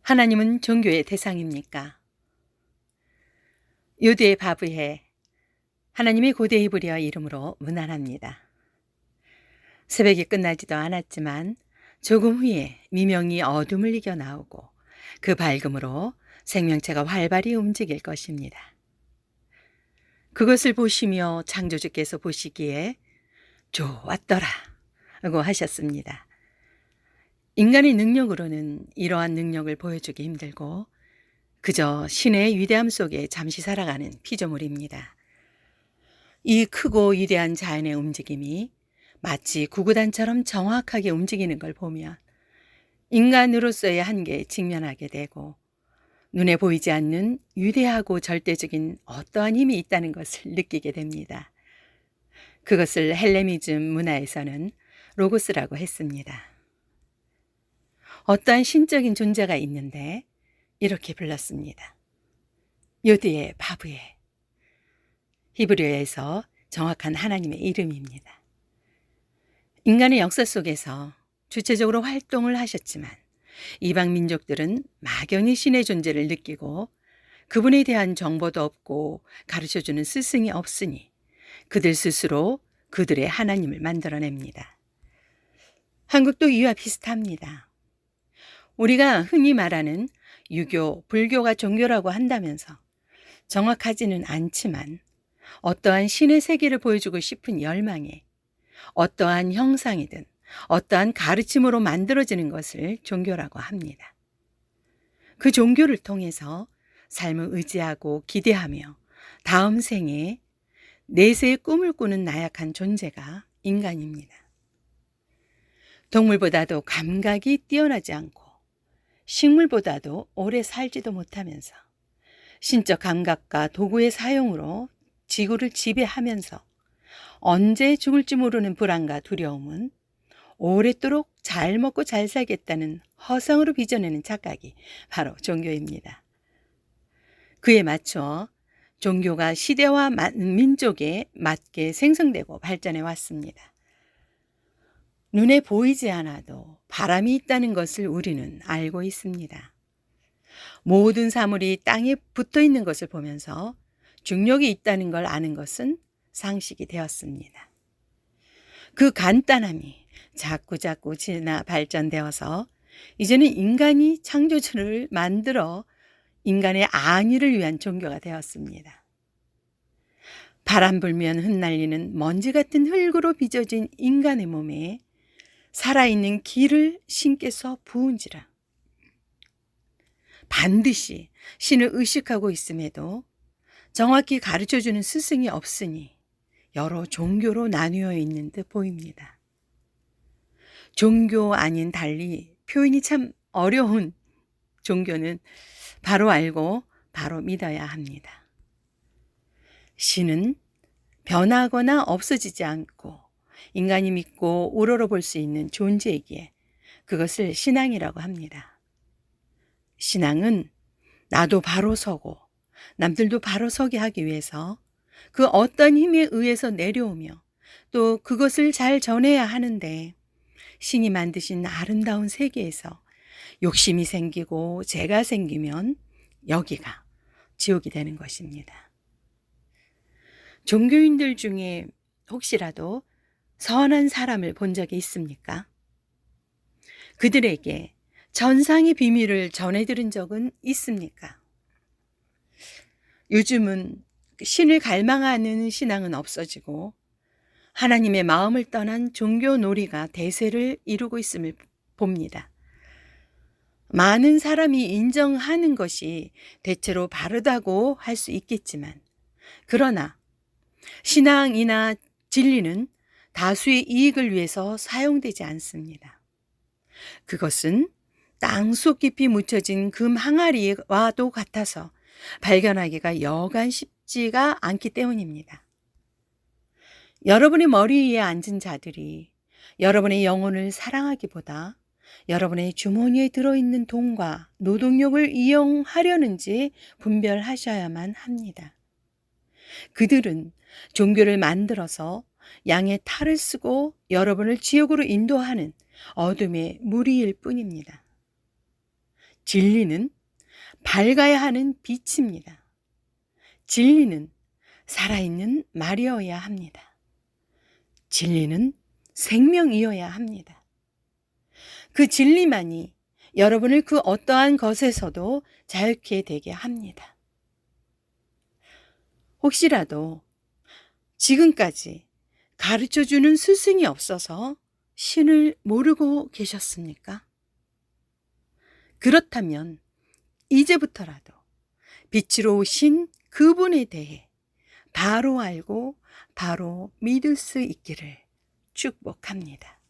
하나님은 종교의 대상입니까? 요드의 바브해, 하나님의 고대 히브리어 이름으로 문안합니다. 새벽이 끝나지도 않았지만 조금 후에 미명이 어둠을 이겨 나오고 그 밝음으로 생명체가 활발히 움직일 것입니다. 그것을 보시며 창조주께서 보시기에 좋았더라 고 하셨습니다. 인간의 능력으로는 이러한 능력을 보여주기 힘들고 그저 신의 위대함 속에 잠시 살아가는 피조물입니다. 이 크고 위대한 자연의 움직임이 마치 구구단처럼 정확하게 움직이는 걸 보면 인간으로서의 한계에 직면하게 되고 눈에 보이지 않는 위대하고 절대적인 어떠한 힘이 있다는 것을 느끼게 됩니다. 그것을 헬레니즘 문화에서는 로고스라고 했습니다. 어떠한 신적인 존재가 있는데 이렇게 불렀습니다. 요드의 바브해. 히브리어에서 정확한 하나님의 이름입니다. 인간의 역사 속에서 주체적으로 활동을 하셨지만 이방 민족들은 막연히 신의 존재를 느끼고 그분에 대한 정보도 없고 가르쳐주는 스승이 없으니 그들 스스로 그들의 하나님을 만들어냅니다. 한국도 이와 비슷합니다. 우리가 흔히 말하는 유교, 불교가 종교라고 한다면서 정확하지는 않지만 어떠한 신의 세계를 보여주고 싶은 열망에 어떠한 형상이든 어떠한 가르침으로 만들어지는 것을 종교라고 합니다. 그 종교를 통해서 삶을 의지하고 기대하며 다음 생에 내세의 꿈을 꾸는 나약한 존재가 인간입니다. 동물보다도 감각이 뛰어나지 않고 식물보다도 오래 살지도 못하면서 신적 감각과 도구의 사용으로 지구를 지배하면서 언제 죽을지 모르는 불안과 두려움은 오랫도록 잘 먹고 잘 살겠다는 허상으로 빚어내는 착각이 바로 종교입니다. 그에 맞춰 종교가 시대와 민족에 맞게 생성되고 발전해 왔습니다. 눈에 보이지 않아도 바람이 있다는 것을 우리는 알고 있습니다. 모든 사물이 땅에 붙어 있는 것을 보면서 중력이 있다는 걸 아는 것은 상식이 되었습니다. 그 간단함이 자꾸자꾸 지나 발전되어서 이제는 인간이 창조주를 만들어 인간의 안위를 위한 종교가 되었습니다. 바람 불면 흩날리는 먼지 같은 흙으로 빚어진 인간의 몸에 살아있는 기를 신께서 부은지라. 반드시 신을 의식하고 있음에도 정확히 가르쳐주는 스승이 없으니 여러 종교로 나뉘어 있는 듯 보입니다. 종교 아닌 달리 표현이 참 어려운 종교는 바로 알고 바로 믿어야 합니다. 신은 변하거나 없어지지 않고 인간이 믿고 우러러볼 수 있는 존재이기에 그것을 신앙이라고 합니다. 신앙은 나도 바로 서고 남들도 바로 서게 하기 위해서 그 어떤 힘에 의해서 내려오며 또 그것을 잘 전해야 하는데 신이 만드신 아름다운 세계에서 욕심이 생기고 죄가 생기면 여기가 지옥이 되는 것입니다. 종교인들 중에 혹시라도 선한 사람을 본 적이 있습니까? 그들에게 전상의 비밀을 전해들은 적은 있습니까? 요즘은 신을 갈망하는 신앙은 없어지고 하나님의 마음을 떠난 종교 놀이가 대세를 이루고 있음을 봅니다. 많은 사람이 인정하는 것이 대체로 바르다고 할 수 있겠지만 그러나 신앙이나 진리는 다수의 이익을 위해서 사용되지 않습니다. 그것은 땅속 깊이 묻혀진 금 항아리와도 같아서 발견하기가 여간 쉽지가 않기 때문입니다. 여러분의 머리 위에 앉은 자들이 여러분의 영혼을 사랑하기보다 여러분의 주머니에 들어있는 돈과 노동력을 이용하려는지 분별하셔야만 합니다. 그들은 종교를 만들어서 양의 탈을 쓰고 여러분을 지옥으로 인도하는 어둠의 무리일 뿐입니다. 진리는 밝아야 하는 빛입니다. 진리는 살아있는 말이어야 합니다. 진리는 생명이어야 합니다. 그 진리만이 여러분을 그 어떠한 것에서도 자유케 되게 합니다. 혹시라도 지금까지 가르쳐주는 스승이 없어서 신을 모르고 계셨습니까? 그렇다면 이제부터라도 빛으로 오신 그분에 대해 바로 알고 바로 믿을 수 있기를 축복합니다.